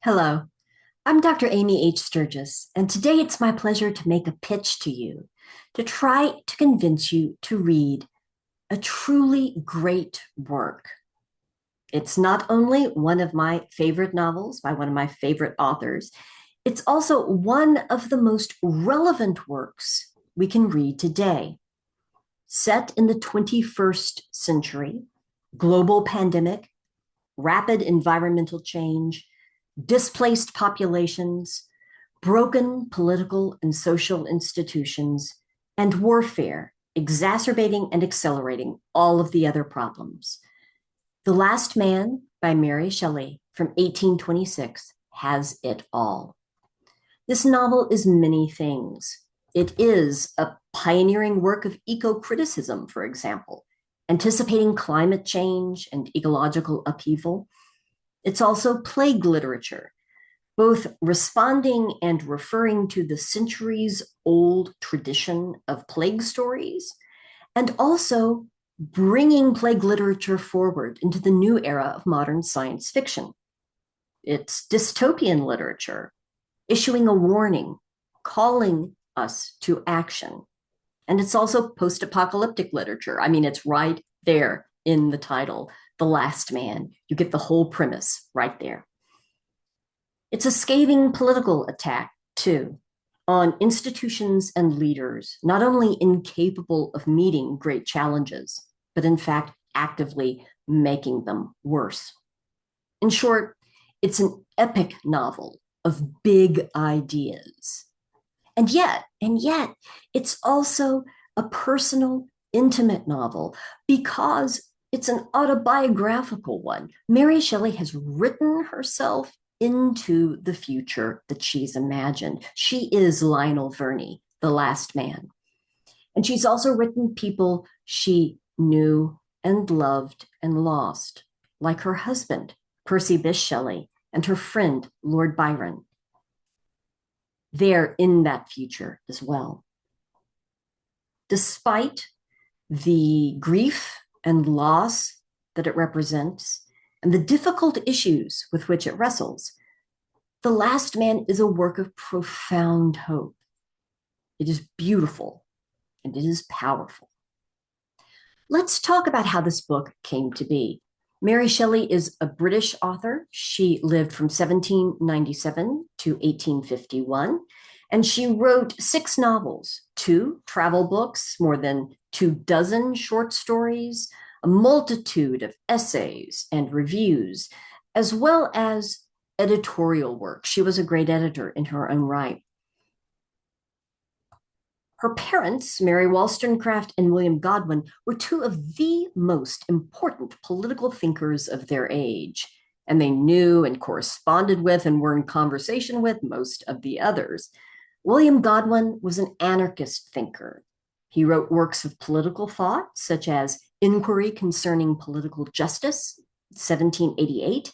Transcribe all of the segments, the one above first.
Hello, I'm Dr. Amy H. Sturgis, and today it's my pleasure to make a pitch to you to try to convince you to read a truly great work. It's not only one of my favorite novels by one of my favorite authors, it's also one of the most relevant works we can read today. Set in the 21st century, global pandemic, rapid environmental change, displaced populations, broken political and social institutions, and warfare, exacerbating and accelerating all of the other problems. The Last Man by Mary Shelley from 1826 has it all. This novel is many things. It is a pioneering work of eco-criticism, for example, anticipating climate change and ecological upheaval. It's also plague literature, both responding and referring to the centuries old tradition of plague stories, and also bringing plague literature forward into the new era of modern science fiction. It's dystopian literature, issuing a warning, calling us to action. And it's also post apocalyptic literature. I mean, it's right there in the title, The Last Man. You get the whole premise right there. It's a scathing political attack, too, on institutions and leaders, not only incapable of meeting great challenges, but in fact, actively making them worse. In short, it's an epic novel of big ideas. And yet, it's also a personal, intimate novel because it's an autobiographical one. Mary Shelley has written herself into the future that she's imagined. She is Lionel Verney, the last man. And she's also written people she knew and loved and lost, like her husband, Percy Bysshe Shelley, and her friend, Lord Byron. They're in that future as well. Despite the grief and loss that it represents and the difficult issues with which it wrestles, The Last Man is a work of profound hope. It is beautiful and it is powerful. Let's talk about how this book came to be. Mary Shelley is a British author. She lived from 1797 to 1851, and she wrote 6 novels, 2 travel books, more than 24 short stories, a multitude of essays and reviews, as well as editorial work. She was a great editor in her own right. Her parents, Mary Wollstonecraft and William Godwin, were 2 of the most important political thinkers of their age, and they knew and corresponded with and were in conversation with most of the others. William Godwin was an anarchist thinker. He wrote works of political thought, such as Inquiry Concerning Political Justice, 1788,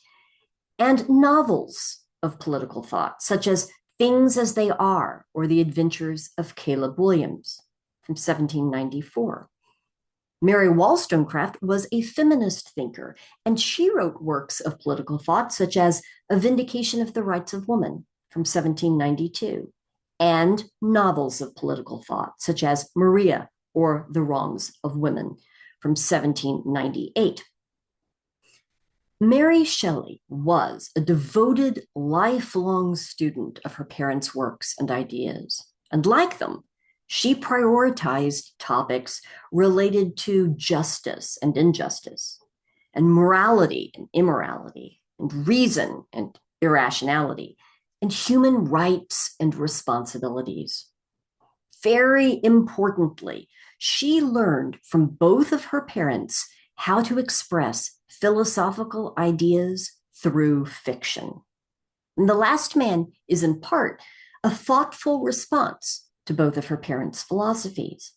and novels of political thought, such as Things as They Are, or The Adventures of Caleb Williams, from 1794. Mary Wollstonecraft was a feminist thinker, and she wrote works of political thought, such as A Vindication of the Rights of Woman, from 1792, and novels of political thought, such as Maria, or The Wrongs of Women, from 1798. Mary Shelley was a devoted, lifelong student of her parents' works and ideas. And like them, she prioritized topics related to justice and injustice, and morality and immorality, and reason and irrationality, and human rights and responsibilities. Very importantly, she learned from both of her parents how to express philosophical ideas through fiction. And The Last Man is in part a thoughtful response to both of her parents' philosophies.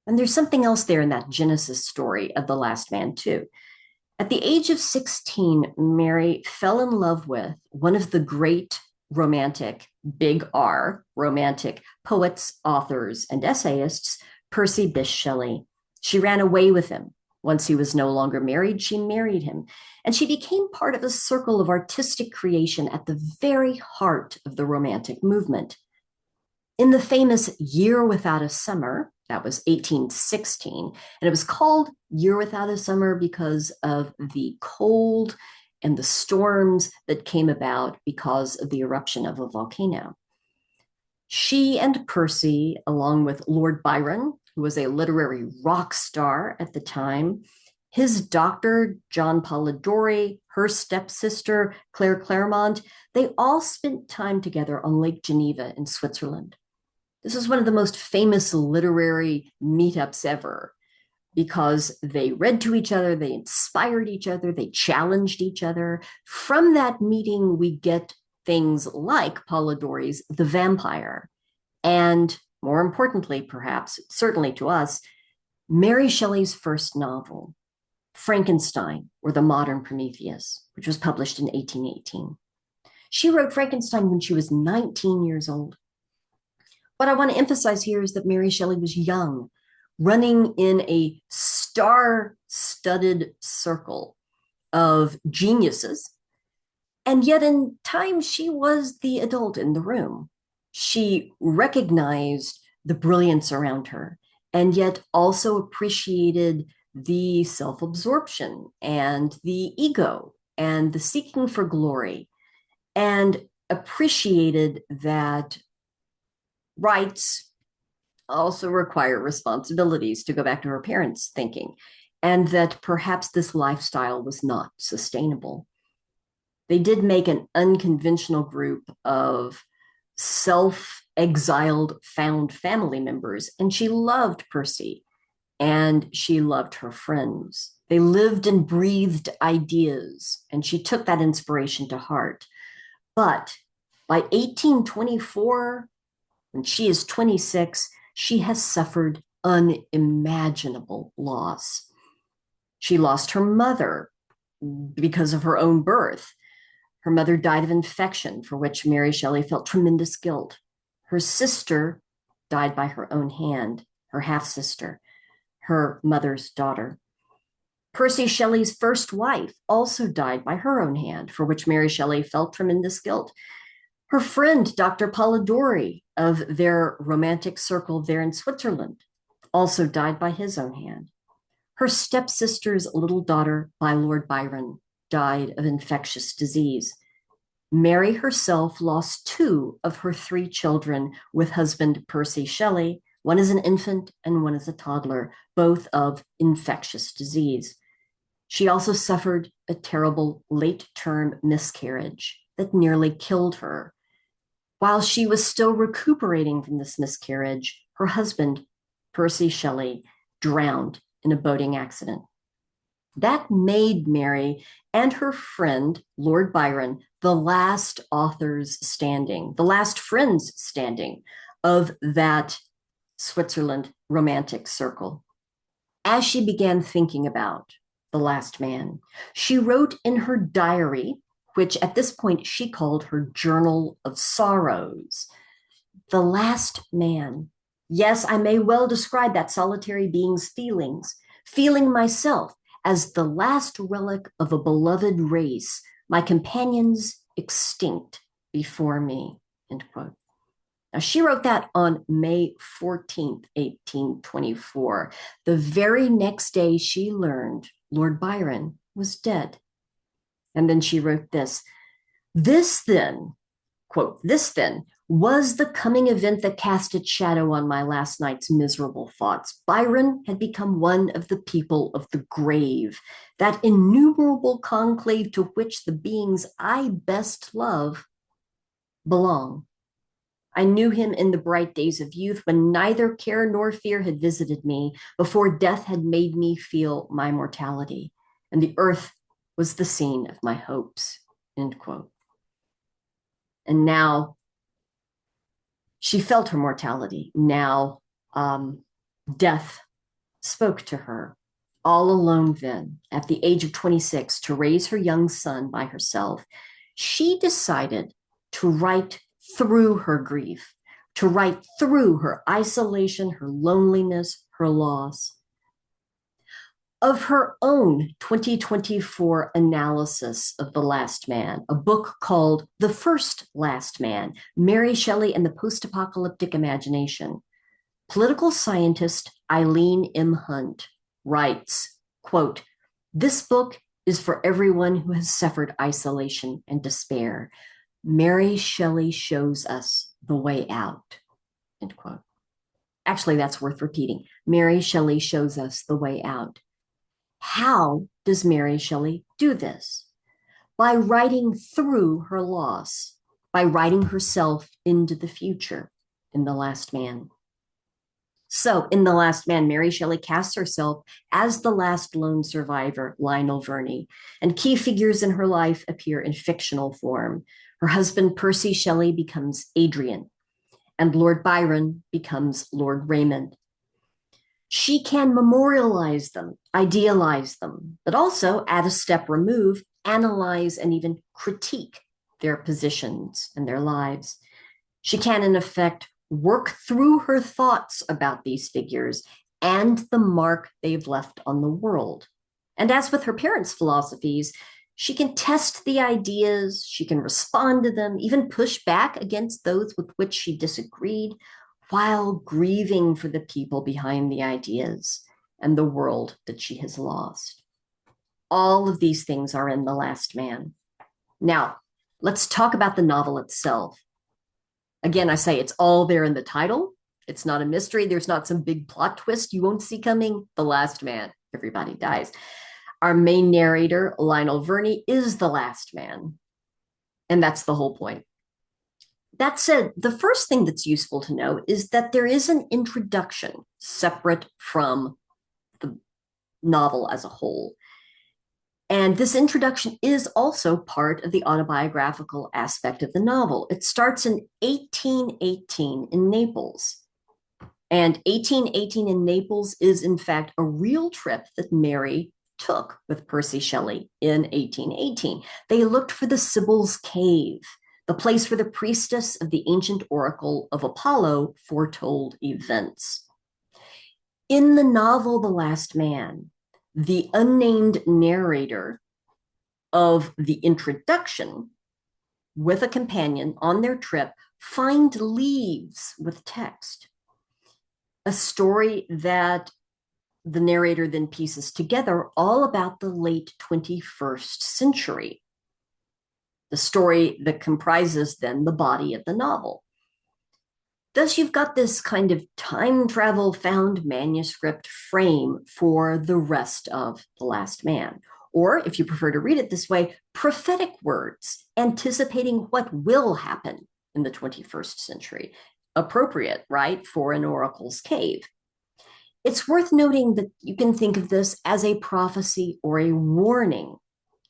And there's something else there in that Genesis story of The Last Man, too. At the age of 16, Mary fell in love with one of the great romantic, big R, romantic poets, authors, and essayists, Percy Bysshe Shelley. She ran away with him Once he was no longer married, she married him, and she became part of a circle of artistic creation at the very heart of the Romantic movement. In the famous Year Without a Summer, that was 1816, and it was called Year Without a Summer because of the cold and the storms that came about because of the eruption of a volcano. She and Percy, along with Lord Byron, who was a literary rock star at the time, his doctor, John Polidori, her stepsister, Claire Clairmont, they all spent time together on Lake Geneva in Switzerland. This is one of the most famous literary meetups ever because they read to each other, they inspired each other, they challenged each other. From that meeting, we get things like Polidori's The Vampire, and more importantly, perhaps, certainly to us, Mary Shelley's first novel, Frankenstein, or The Modern Prometheus, which was published in 1818. She wrote Frankenstein when she was 19 years old. What I want to emphasize here is that Mary Shelley was young, running in a star-studded circle of geniuses, and yet in time she was the adult in the room. She recognized the brilliance around her, and yet also appreciated the self-absorption and the ego and the seeking for glory, and appreciated that rights also require responsibilities, to go back to her parents' thinking, and that perhaps this lifestyle was not sustainable. They did make an unconventional group of self-exiled found family members, and she loved Percy, and she loved her friends. They lived and breathed ideas, and she took that inspiration to heart. But by 1824, when she is 26, she has suffered unimaginable loss. She lost her mother because of her own birth. Her mother died of infection, for which Mary Shelley felt tremendous guilt. Her sister died by her own hand, her half-sister, her mother's daughter. Percy Shelley's first wife also died by her own hand, for which Mary Shelley felt tremendous guilt. Her friend, Dr. Polidori, of their romantic circle there in Switzerland, also died by his own hand. Her stepsister's little daughter, by Lord Byron, died of infectious disease. Mary herself lost 2 of her 3 children with husband Percy Shelley, one as an infant and one as a toddler, both of infectious disease. She also suffered a terrible late-term miscarriage that nearly killed her. While she was still recuperating from this miscarriage, her husband, Percy Shelley, drowned in a boating accident. That made Mary and her friend, Lord Byron, the last authors standing, the last friends standing of that Switzerland romantic circle. As she began thinking about the last man, she wrote in her diary, which at this point she called her Journal of Sorrows, the last man. Yes, I may well describe that solitary being's feelings, feeling myself as the last relic of a beloved race, my companions extinct before me, end quote. Now, she wrote that on May 14th, 1824. The very next day she learned Lord Byron was dead. And then she wrote this: "This then," quote, "this then was the coming event that cast its shadow on my last night's miserable thoughts. Byron had become one of the people of the grave, that innumerable conclave to which the beings I best love belong. I knew him in the bright days of youth, when neither care nor fear had visited me, before death had made me feel my mortality, and the earth was the scene of my hopes," end quote. And now she felt her mortality. Now death spoke to her, all alone then, at the age of 26, to raise her young son by herself. She decided to write through her grief, to write through her isolation, her loneliness, her loss. Of her own 2024 analysis of The Last Man, a book called The First Last Man, Mary Shelley and the Post-Apocalyptic Imagination, political scientist Eileen M. Hunt writes, quote, "This book is for everyone who has suffered isolation and despair. Mary Shelley shows us the way out," end quote. Actually, that's worth repeating. Mary Shelley shows us the way out. How does Mary Shelley do this? By writing through her loss, by writing herself into the future in The Last Man. So, in The Last Man, Mary Shelley casts herself as the last lone survivor, Lionel Verney, and key figures in her life appear in fictional form. Her husband, Percy Shelley, becomes Adrian, and Lord Byron becomes Lord Raymond. She can memorialize them, idealize them, but also, at a step remove, analyze and even critique their positions and their lives. She can, in effect, work through her thoughts about these figures and the mark they've left on the world. And as with her parents' philosophies, she can test the ideas, she can respond to them, even push back against those with which she disagreed, while grieving for the people behind the ideas and the world that she has lost. All of these things are in The Last Man. Now, let's talk about the novel itself. Again, I say it's all there in the title. It's not a mystery. There's not some big plot twist you won't see coming. The Last Man, everybody dies. Our main narrator, Lionel Verney, is the last man. And that's the whole point. That said, the first thing that's useful to know is that there is an introduction separate from the novel as a whole. And this introduction is also part of the autobiographical aspect of the novel. It starts in 1818 in Naples. And 1818 in Naples is, in fact, a real trip that Mary took with Percy Shelley in 1818. They looked for the Sibyl's Cave, the place where the priestess of the ancient oracle of Apollo foretold events. In the novel The Last Man, the unnamed narrator of the introduction, with a companion on their trip, find leaves with text. A story that the narrator then pieces together all about the late 21st century. The story that comprises then the body of the novel. Thus, you've got this kind of time travel found manuscript frame for the rest of The Last Man. Or, if you prefer to read it this way, prophetic words anticipating what will happen in the 21st century. Appropriate, right, for an oracle's cave. It's worth noting that you can think of this as a prophecy or a warning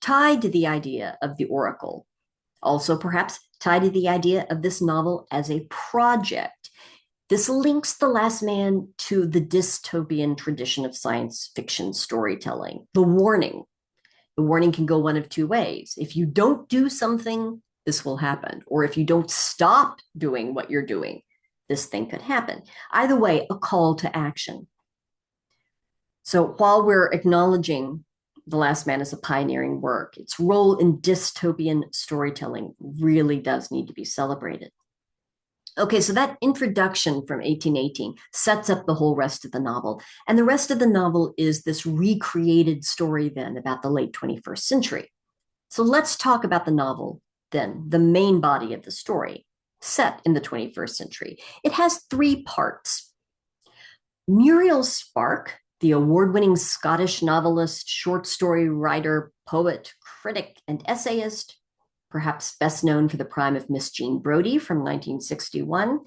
tied to the idea of the oracle. Also, perhaps tied to the idea of this novel as a project. This links The Last Man to the dystopian tradition of science fiction storytelling. The warning. The warning can go one of two ways. If you don't do something, this will happen. Or if you don't stop doing what you're doing, this thing could happen. Either way, a call to action. So while we're acknowledging The Last Man as a pioneering work, its role in dystopian storytelling really does need to be celebrated. Okay, so that introduction from 1818 sets up the whole rest of the novel. And the rest of the novel is this recreated story then about the late 21st century. So let's talk about the novel then, the main body of the story, set in the 21st century. It has three parts. Muriel Spark, the award-winning Scottish novelist, short story writer, poet, critic, and essayist, perhaps best known for the prime of Miss Jean Brodie from 1961,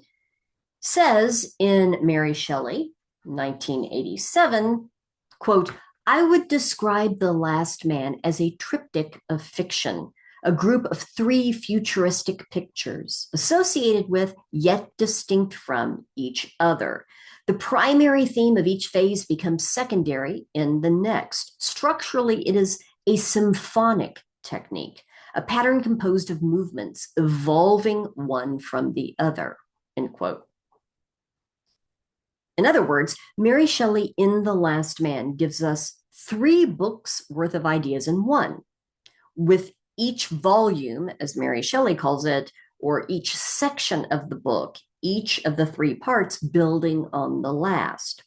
says in Mary Shelley, 1987, quote, "I would describe The Last Man as a triptych of fiction, a group of three futuristic pictures associated with, yet distinct from, each other. The primary theme of each phase becomes secondary in the next. Structurally, it is a symphonic technique, a pattern composed of movements evolving one from the other," end quote. In other words, Mary Shelley in The Last Man gives us 3 books worth of ideas in one, with each volume, as Mary Shelley calls it, or each section of the book, each of the 3 parts building on the last.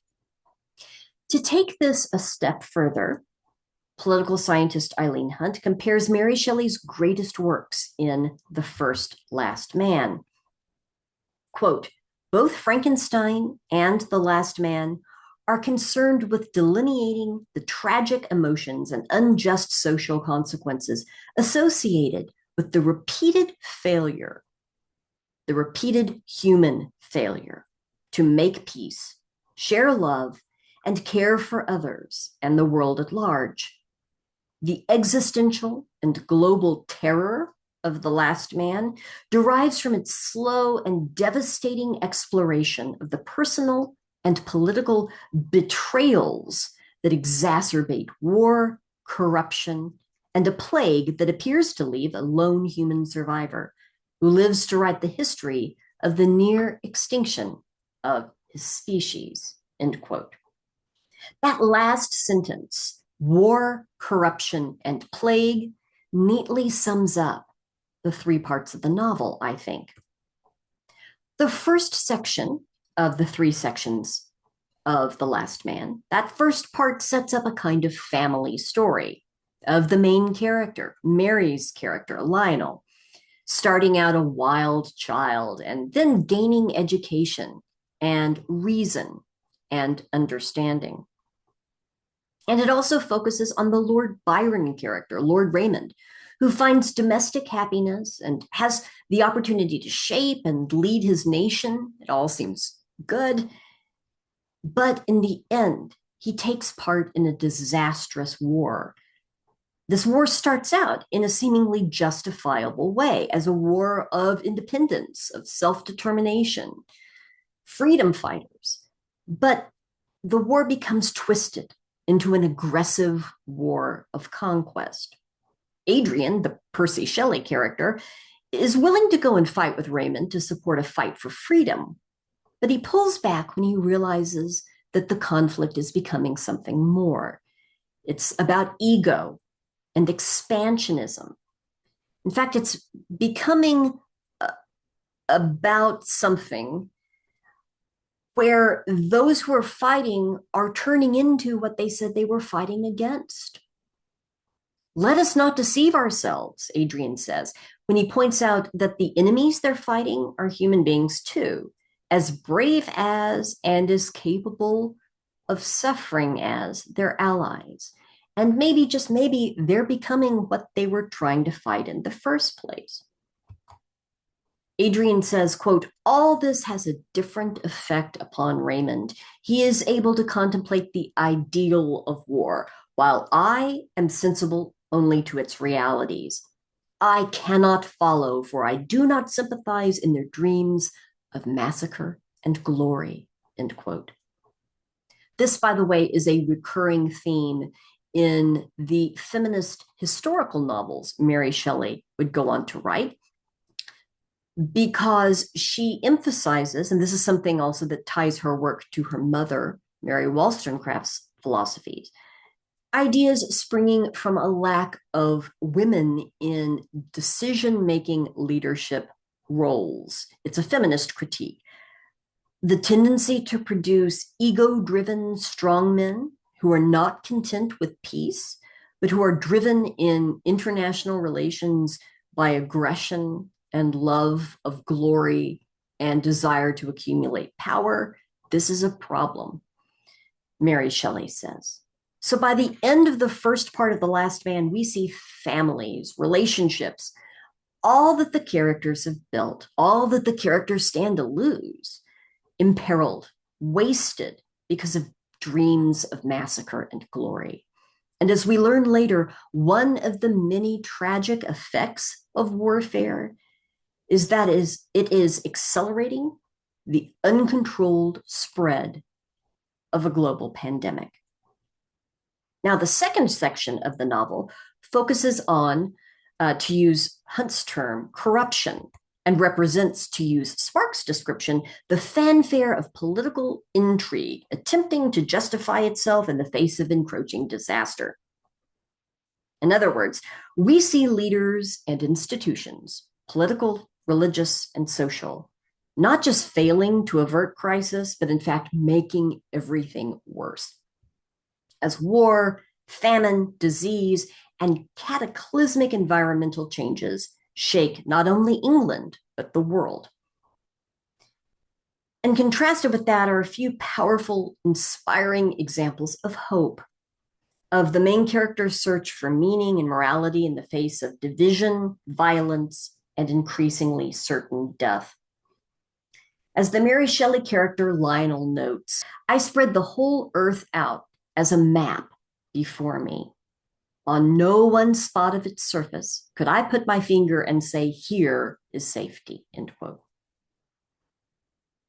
To take this a step further, political scientist Eileen Hunt compares Mary Shelley's greatest works in The First Last Man. Quote, both Frankenstein and The Last Man are concerned with delineating the tragic emotions and unjust social consequences associated with the repeated human failure to make peace, share love, and care for others and the world at large. The existential and global terror of The Last Man derives from its slow and devastating exploration of the personal and political betrayals that exacerbate war, corruption, and a plague that appears to leave a lone human survivor who lives to write the history of the near extinction of his species, end quote. That last sentence, war, corruption, and plague, neatly sums up the 3 parts of the novel, I think. The first section of the 3 sections of The Last Man, that first part sets up a kind of family story of the main character, Mary's character, Lionel, starting out a wild child and then gaining education and reason and understanding. And it also focuses on the Lord Byron character, Lord Raymond, who finds domestic happiness and has the opportunity to shape and lead his nation. It all seems good. But in the end, he takes part in a disastrous war. This war starts out in a seemingly justifiable way as a war of independence, of self-determination, freedom fighters. But the war becomes twisted into an aggressive war of conquest. Adrian, the Percy Shelley character, is willing to go and fight with Raymond to support a fight for freedom, but he pulls back when he realizes that the conflict is becoming something more. It's about ego and expansionism. In fact, it's becoming about something where those who are fighting are turning into what they said they were fighting against. Let us not deceive ourselves, Adrian says, when he points out that the enemies they're fighting are human beings too, as brave as and as capable of suffering as their allies. And maybe, just maybe, they're becoming what they were trying to fight in the first place. Adrian says, quote, all this has a different effect upon Raymond. He is able to contemplate the ideal of war, while I am sensible only to its realities. I cannot follow, for I do not sympathize in their dreams of massacre and glory, end quote. This, by the way, is a recurring theme in the feminist historical novels Mary Shelley would go on to write, because she emphasizes, and this is something also that ties her work to her mother, Mary Wollstonecraft's philosophies, ideas springing from a lack of women in decision-making leadership roles. It's a feminist critique. The tendency to produce ego-driven strongmen who are not content with peace, but who are driven in international relations by aggression and love of glory and desire to accumulate power. This is a problem, Mary Shelley says. So by the end of the first part of The Last Man, we see families, relationships, all that the characters have built, all that the characters stand to lose, imperiled, wasted because of dreams of massacre and glory. And as we learn later, one of the many tragic effects of warfare is that it is accelerating the uncontrolled spread of a global pandemic. Now, the second section of the novel focuses on, to use Hunt's term, corruption and represents, to use Sparks' description, the fanfare of political intrigue attempting to justify itself in the face of encroaching disaster. In other words, we see leaders and institutions, political, religious, and social, not just failing to avert crisis, but in fact making everything worse. As war, famine, disease, and cataclysmic environmental changes shake not only England, but the world. And contrasted with that are a few powerful, inspiring examples of hope, of the main character's search for meaning and morality in the face of division, violence, and increasingly certain death. As the Mary Shelley character Lionel notes, I spread the whole earth out as a map before me. On no one spot of its surface could I put my finger and say, here is safety, end quote.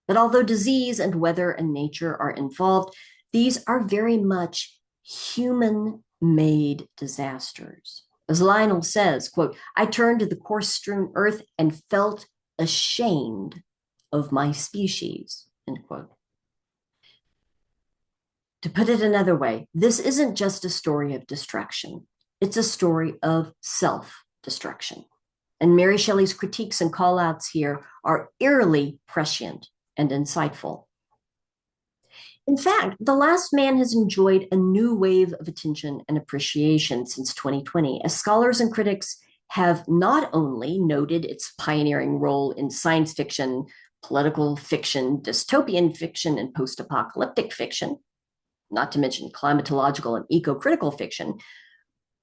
But although disease and weather and nature are involved, these are very much human-made disasters. As Lionel says, quote, I turned to the course-strewn earth and felt ashamed of my species, end quote. To put it another way, this isn't just a story of destruction. It's a story of self-destruction. And Mary Shelley's critiques and callouts here are eerily prescient and insightful. In fact, The Last Man has enjoyed a new wave of attention and appreciation since 2020, as scholars and critics have not only noted its pioneering role in science fiction, political fiction, dystopian fiction, and post-apocalyptic fiction, not to mention climatological and eco-critical fiction,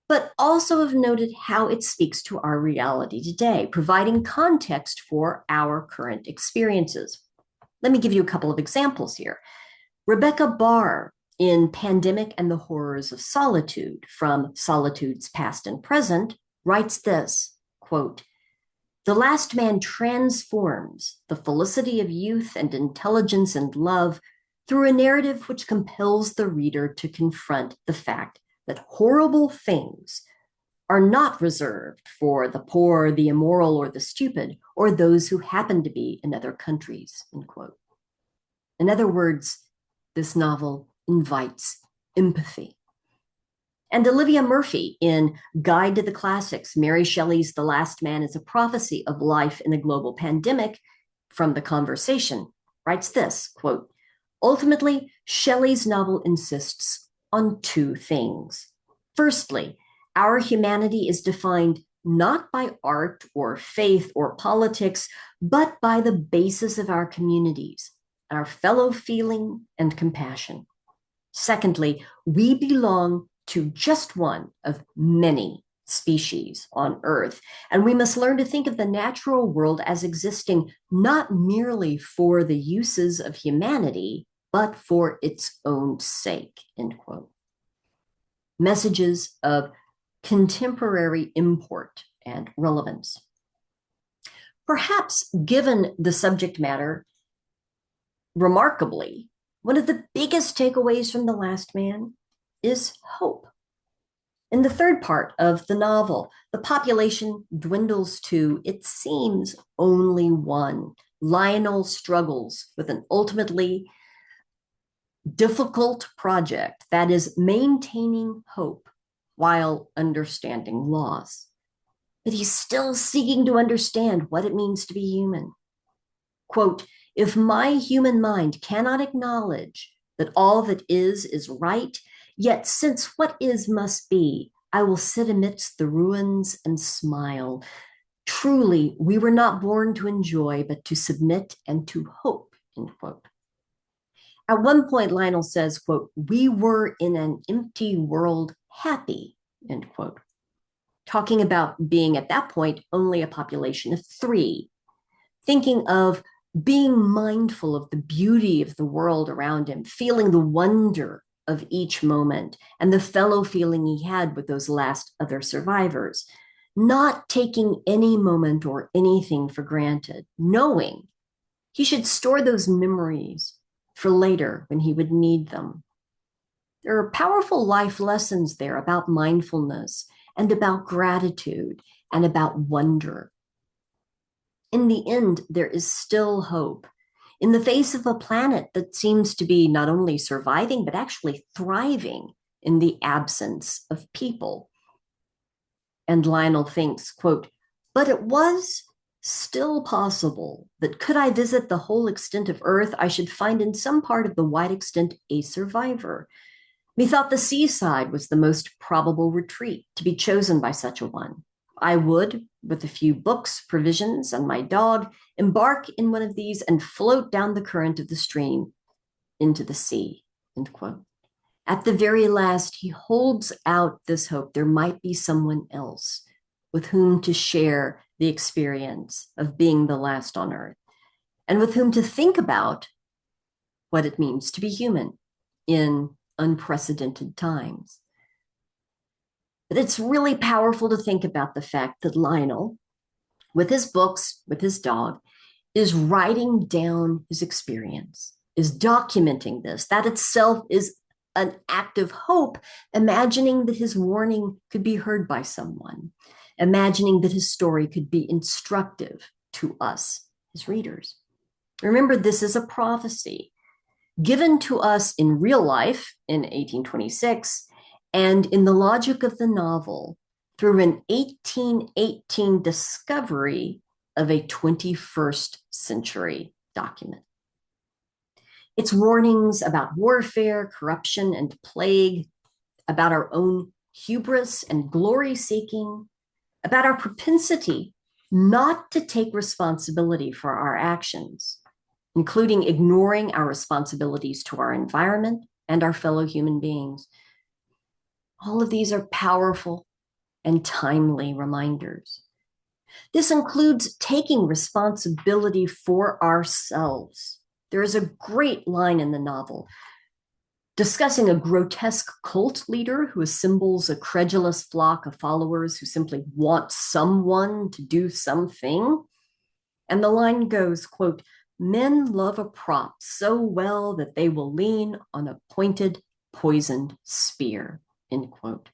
but also have noted how it speaks to our reality today, providing context for our current experiences. Let me give you a couple of examples here. Rebecca Barr, in Pandemic and the Horrors of Solitude, from Solitude's Past and Present, writes this, quote, The Last Man transforms the felicity of youth and intelligence and love through a narrative which compels the reader to confront the fact that horrible things are not reserved for the poor, the immoral, or the stupid, or those who happen to be in other countries, end quote. In other words, this novel invites empathy. And Olivia Murphy, in Guide to the Classics, Mary Shelley's The Last Man is a prophecy of life in a global pandemic, from The Conversation, writes this, quote, Ultimately, Shelley's novel insists on two things. Firstly, our humanity is defined not by art or faith or politics, but by the basis of our communities, our fellow feeling and compassion. Secondly, we belong to just one of many species on Earth, and we must learn to think of the natural world as existing not merely for the uses of humanity, but for its own sake, end quote. Messages of contemporary import and relevance. Perhaps, given the subject matter, remarkably, one of the biggest takeaways from The Last Man is hope. In the third part of the novel, the population dwindles to, it seems, only one. Lionel struggles with an ultimately difficult project that is maintaining hope while understanding loss. But he's still seeking to understand what it means to be human. Quote, if my human mind cannot acknowledge that all that is right, yet since what is must be, I will sit amidst the ruins and smile. Truly, we were not born to enjoy, but to submit and to hope, end quote. At one point, Lionel says, quote, we were in an empty world happy, end quote. Talking about being at that point only a population of 3, thinking of being mindful of the beauty of the world around him, feeling the wonder of each moment and the fellow feeling he had with those last other survivors, not taking any moment or anything for granted, knowing he should store those memories for later when he would need them. There are powerful life lessons there about mindfulness and about gratitude and about wonder. In the end, there is still hope. In the face of a planet that seems to be not only surviving, but actually thriving in the absence of people. And Lionel thinks, quote, but it was still possible that could I visit the whole extent of Earth, I should find in some part of the wide extent a survivor. Methought the seaside was the most probable retreat to be chosen by such a one. I would, with a few books, provisions, and my dog, embark in one of these and float down the current of the stream into the sea, end quote. At the very last, he holds out this hope there might be someone else with whom to share the experience of being the last on earth, and with whom to think about what it means to be human in unprecedented times. But it's really powerful to think about the fact that Lionel, with his books, with his dog, is writing down his experience, is documenting this. That itself is an act of hope, imagining that his warning could be heard by someone, imagining that his story could be instructive to us, his readers. Remember, this is a prophecy given to us in real life in 1826 and in the logic of the novel through an 1818 discovery of a 21st century document. Its warnings about warfare, corruption, and plague, about our own hubris and glory seeking, about our propensity not to take responsibility for our actions, including ignoring our responsibilities to our environment and our fellow human beings. All of these are powerful and timely reminders. This includes taking responsibility for ourselves. There is a great line in the novel discussing a grotesque cult leader who assembles a credulous flock of followers who simply want someone to do something. And the line goes, quote, men love a prop so well that they will lean on a pointed, poisoned spear, end quote.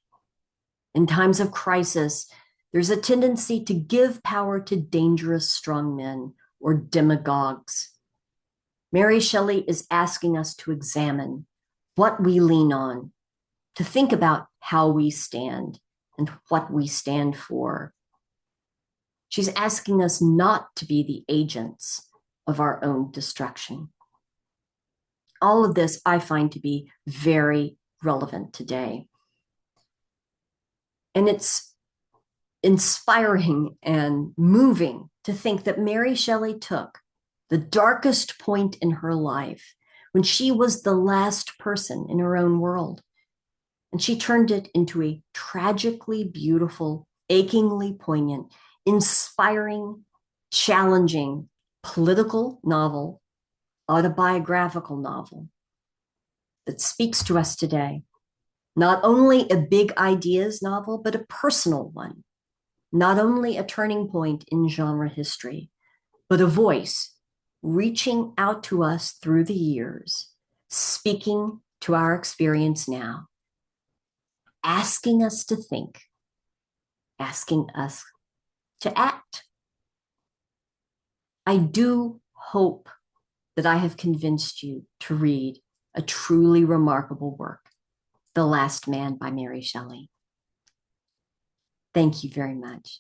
In times of crisis, there's a tendency to give power to dangerous strong men or demagogues. Mary Shelley is asking us to examine what we lean on, to think about how we stand and what we stand for. She's asking us not to be the agents of our own destruction. All of this I find to be very relevant today. And it's inspiring and moving to think that Mary Shelley took the darkest point in her life when she was the last person in her own world, and she turned it into a tragically beautiful, achingly poignant, inspiring, challenging political novel, autobiographical novel that speaks to us today. Not only a big ideas novel, but a personal one. Not only a turning point in genre history, but a voice reaching out to us through the years, speaking to our experience now, asking us to think, asking us to act. I do hope that I have convinced you to read a truly remarkable work, The Last Man by Mary Shelley. Thank you very much.